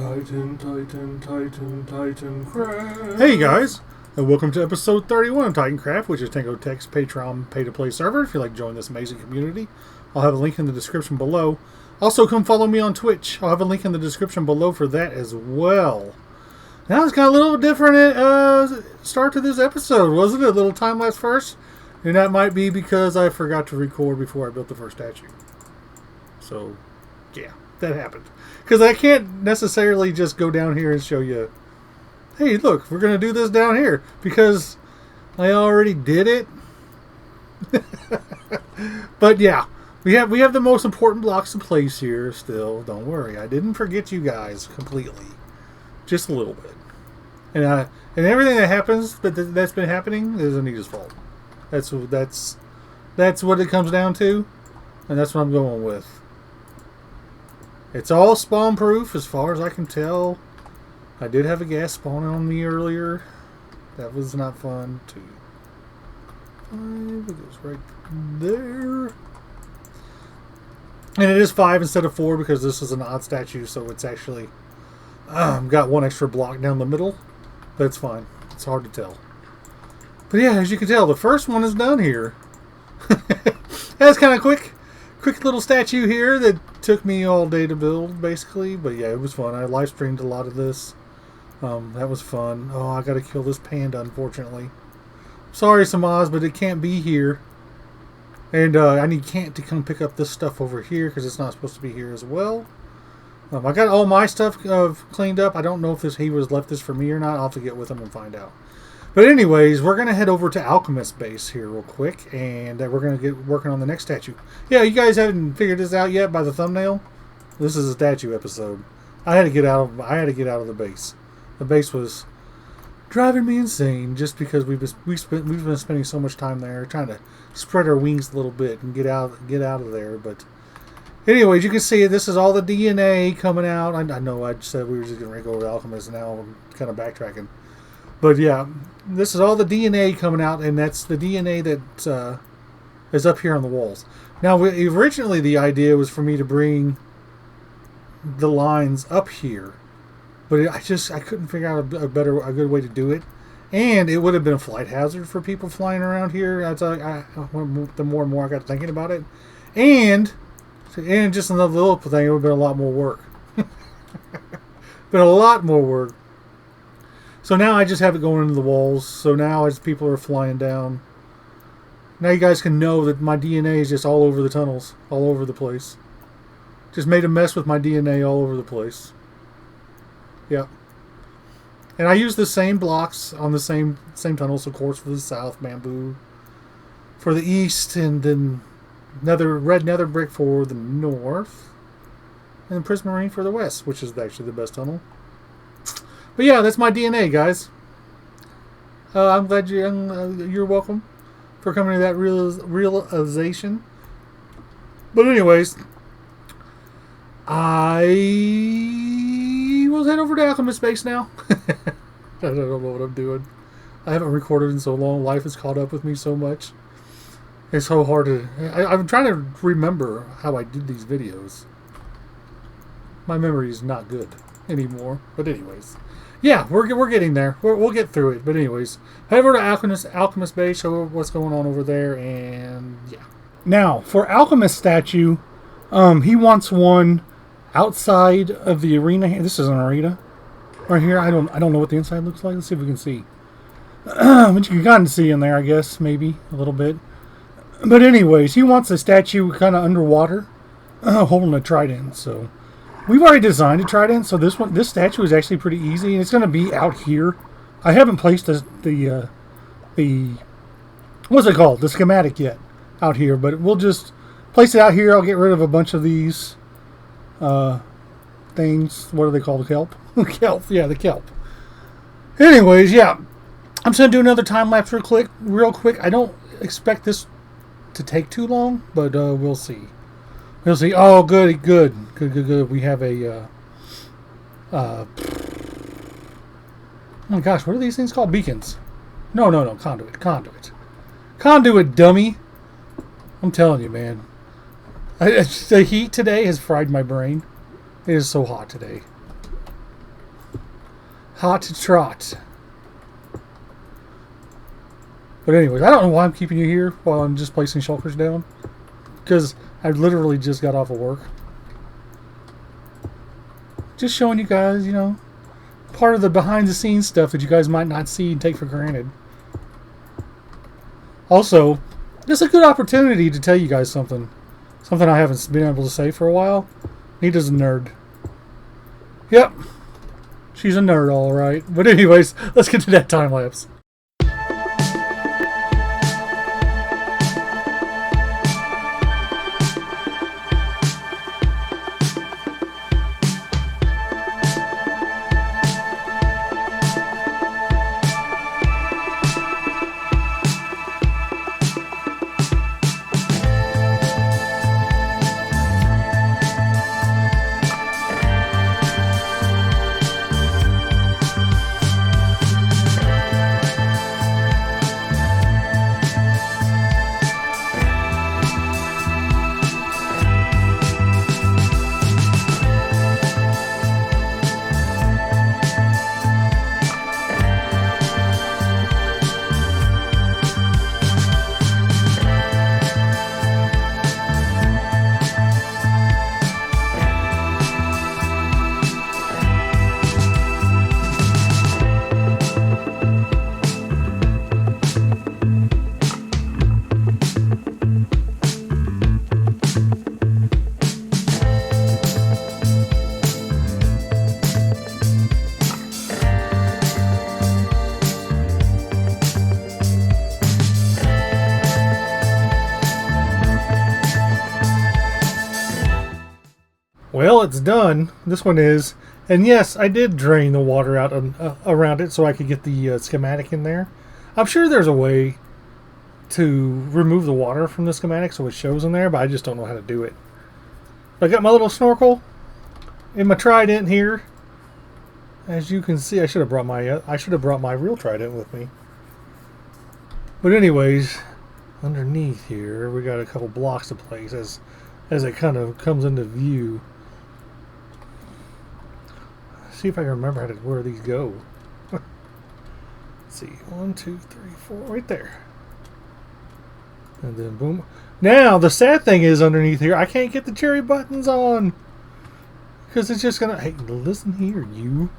Titancraft. Hey guys, and welcome to episode 31 of Titancraft, which is Tango Tech's Patreon pay-to-play server. If you'd like to join this amazing community, I'll have a link in the description below. Also, come follow me on Twitch. I'll have a link in the description below for that as well. Now it's got a little different start to this episode, wasn't it? A little time-lapse first. And that might be because I forgot to record before I built the first statue. So, yeah, that happened. Because I can't necessarily just go down here and show you, hey, look, we're going to do this down here. Because I already did it. But yeah, we have the most important blocks in place here still. Don't worry, I didn't forget you guys completely. Just a little bit. And everything that happens that's been happening is Anita's fault. That's what it comes down to. And that's what I'm going with. It's all spawn proof as far as I can tell. I did have a gas spawning on me earlier. That was not fun too. 5, it goes right there. And it is 5 instead of 4 because this is an odd statue, so it's actually got one extra block down the middle. That's fine. It's hard to tell. But yeah, as you can tell, the first one is done here. That's kind of quick little statue here that took me all day to build, basically. But yeah, it was fun. I live streamed a lot of this. That was fun. Oh, I gotta kill this panda, unfortunately. Sorry, Samaz, but it can't be here. And I need Kant to come pick up this stuff over here because it's not supposed to be here as well. I got all my stuff cleaned up. I don't know if he was left this for me or not. I'll have to get with him and find out. But anyways, we're going to head over to Alchemist Base here real quick. And we're going to get working on the next statue. Yeah, you guys haven't figured this out yet by the thumbnail? This is a statue episode. I had to get out of the base. The base was driving me insane just because we've been spending so much time there trying to spread our wings a little bit and get out of there. But anyways, you can see this is all the DNA coming out. I know I said we were just going to go over to Alchemist, and now I'm kind of backtracking. But yeah, this is all the DNA coming out, and that's the DNA that is up here on the walls. Now, originally the idea was for me to bring the lines up here, but I couldn't figure out a good way to do it, and it would have been a flight hazard for people flying around here. The more and more I got thinking about it, and just another little thing, it would have been a lot more work. Been a lot more work. So now I just have it going into the walls. So now as people are flying down, now you guys can know that my DNA is just all over the tunnels, all over the place. Just made a mess with my DNA all over the place. Yep. And I use the same blocks on the same tunnels, of course, for the south, bamboo for the east, and then red nether brick for the north, and then prismarine for the west, which is actually the best tunnel. But yeah, that's my DNA, guys. I'm glad you're welcome for coming to that realization. But anyways, I will head over to Alchemist Base now. I don't know what I'm doing. I haven't recorded in so long. Life has caught up with me so much. It's so hard to... I'm trying to remember how I did these videos. My memory is not good anymore. But anyways... yeah, we're getting there. We'll get through it. But anyways, head over to Alchemist Base, show what's going on over there, and yeah. Now, for Alchemist statue, he wants one outside of the arena. This is an arena right here. I don't know what the inside looks like. Let's see if we can see. But you can kind of see in there, I guess, maybe a little bit. But anyways, he wants a statue kind of underwater, holding a trident. So. We've already designed a trident, so this statue is actually pretty easy, and it's going to be out here. I haven't placed the what's it called? The schematic yet out here, but we'll just place it out here. I'll get rid of a bunch of these things. What are they called? The kelp? Kelp, yeah, the kelp. Anyways, yeah. I'm just going to do another time lapse real quick. I don't expect this to take too long, but we'll see. We'll see. Oh, good. We have a... oh my gosh, what are these things called? Beacons. No, conduit. Conduit, dummy. I'm telling you, man. The heat today has fried my brain. It is so hot today. Hot trot. But anyways, I don't know why I'm keeping you here while I'm just placing shulkers down. Because I literally just got off of work. Just showing you guys, you know, part of the behind the scenes stuff that you guys might not see and take for granted. Also, it's a good opportunity to tell you guys something. Something I haven't been able to say for a while. Nita's a nerd. Yep. She's a nerd, alright. But anyways, let's get to that time lapse. Well, it's done. This one is. And yes, I did drain the water out around it so I could get the schematic in there. I'm sure there's a way to remove the water from the schematic so it shows in there, but I just don't know how to do it. I got my little snorkel in my trident here. As you can see, I should have brought my real trident with me. But anyways, underneath here we got a couple blocks to place as it kind of comes into view. See if I can remember where these go. Let's see, 1, 2, 3, 4, right there. And then boom. Now the sad thing is underneath here, I can't get the cherry buttons on because it's just gonna. Hey, listen here, you.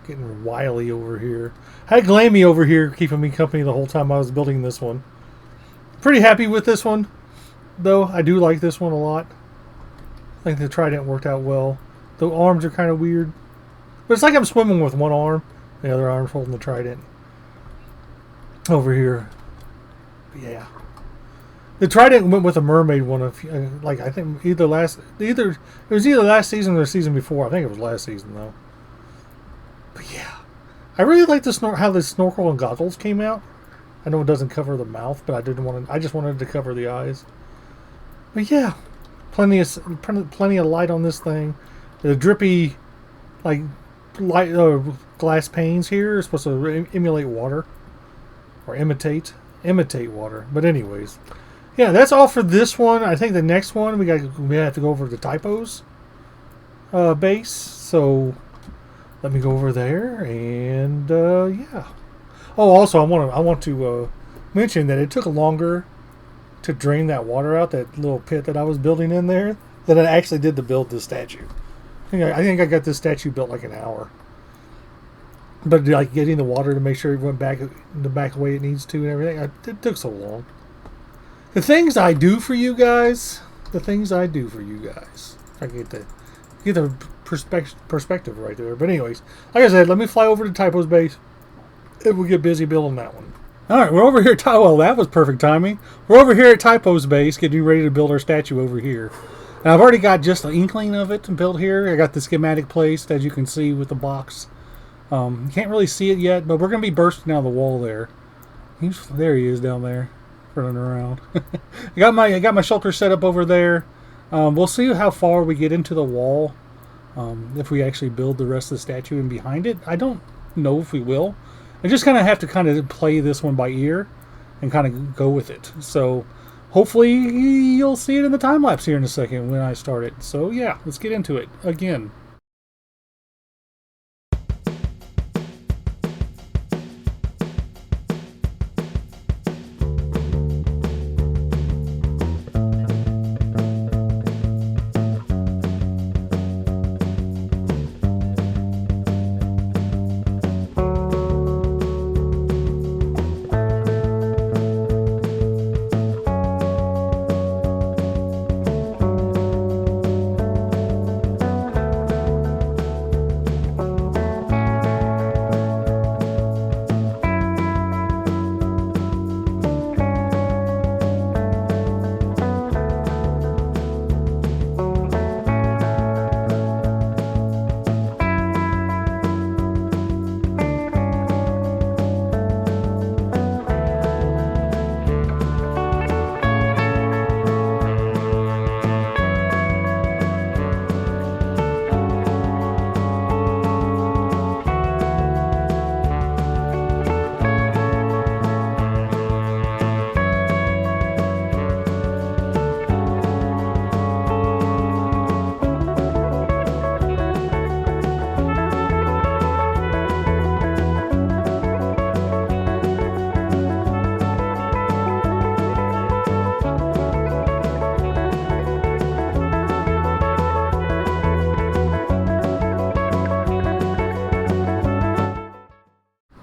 Getting wily over here. I had Glammy over here keeping me company the whole time I was building this one. Pretty happy with this one, though. I do like this one a lot. I think the trident worked out well. The arms are kind of weird. But it's like I'm swimming with one arm. The other arm's holding the trident. Over here. But yeah. The trident went with a mermaid one of, like, I think it was either last season or the season before. I think it was last season, though. But yeah. I really like how the snorkel and goggles came out. I know it doesn't cover the mouth, but I just wanted to cover the eyes. But yeah, plenty of light on this thing. The drippy, like, light glass panes here are supposed to emulate water or imitate water. But anyways, yeah, that's all for this one. I think the next one we have to go over the typos base. So let me go over there and yeah. Oh, also, I want to mention that it took longer to drain that water out, that little pit that I was building in there, than I actually did to build this statue. I think I got this statue built like an hour. But like getting the water to make sure it went back the way it needs to and everything, it took so long. The things I do for you guys. If I can get the perspective right there. But anyways, like I said, let me fly over to Typo's base. And we'll get busy building that one. Alright, we're over here. Well, that was perfect timing. We're over here at Typo's base, getting ready to build our statue over here. And I've already got just an inkling of it built here. I got the schematic placed, as you can see, with the box. You can't really see it yet, but we're going to be bursting out of the wall there. There he is down there, running around. I got my shelter set up over there. We'll see how far we get into the wall. If we actually build the rest of the statue and behind it. I don't know if we will. I just have to play this one by ear and kind of go with it. So hopefully you'll see it in the time lapse here in a second when I start it. So yeah, let's get into it again.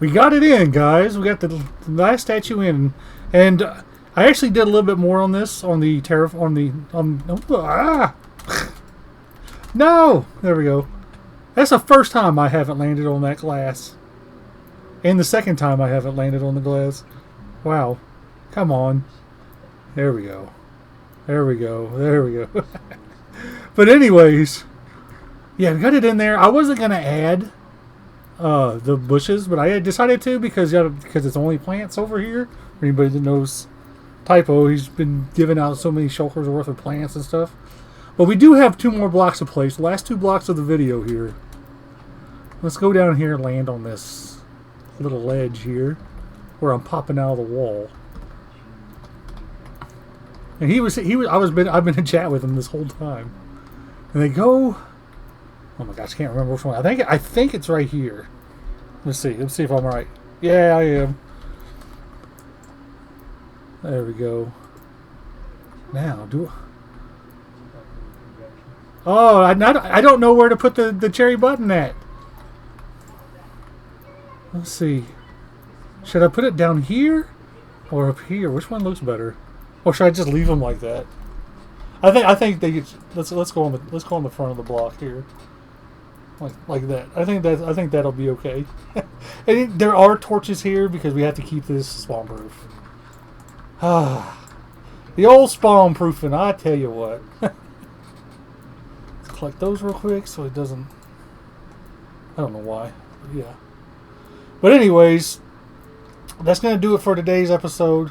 We got it in, guys. We got the last statue in, and I actually did a little bit more on this on the no, there we go. That's the first time I haven't landed on that glass, and the second time I haven't landed on the glass. Wow, come on. There we go. There we go. There we go. But anyways, yeah, we got it in there. I wasn't gonna add the bushes, but I had decided to because it's only plants over here. For anybody that knows Typo, he's been giving out so many shulkers worth of plants and stuff. But we do have 2 more blocks to place. The last 2 blocks of the video here. Let's go down here and land on this little ledge here where I'm popping out of the wall. And I've been in chat with him this whole time. And they go, oh my gosh, I can't remember which one. I think it's right here. Let's see if I'm right. Yeah, I am. There we go. Now, oh, I don't know where to put the cherry button at. Let's see. Should I put it down here or up here? Which one looks better? Or should I just leave them like that? I think they let's go on the front of the block here. Like that. I think that'll be okay. And there are torches here because we have to keep this spawn proof. The old spawn proofing, I tell you what. Let's collect those real quick so it doesn't. I don't know why. Yeah. But anyways, that's gonna do it for today's episode.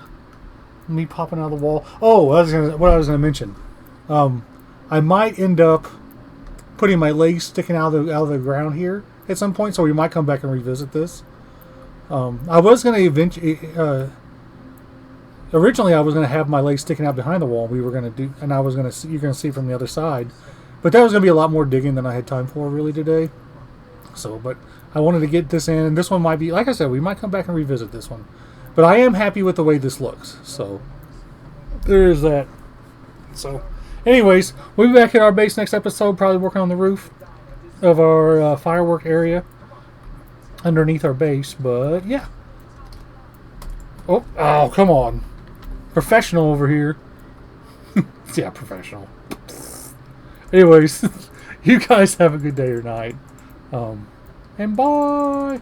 Me popping out of the wall. Oh, what I was gonna mention. I might end up putting my legs sticking out of the ground here at some point, so we might come back and revisit this. I was going to originally I was going to have my legs sticking out behind the wall. You're going to see from the other side, but that was going to be a lot more digging than I had time for really today. So, but I wanted to get this in, and this one might be, like I said, we might come back and revisit this one. But I am happy with the way this looks. So there is that. So. Anyways, we'll be back at our base next episode, probably working on the roof of our firework area underneath our base, but yeah. Oh, come on. Professional over here. Yeah, professional. Anyways, you guys have a good day or night. And bye!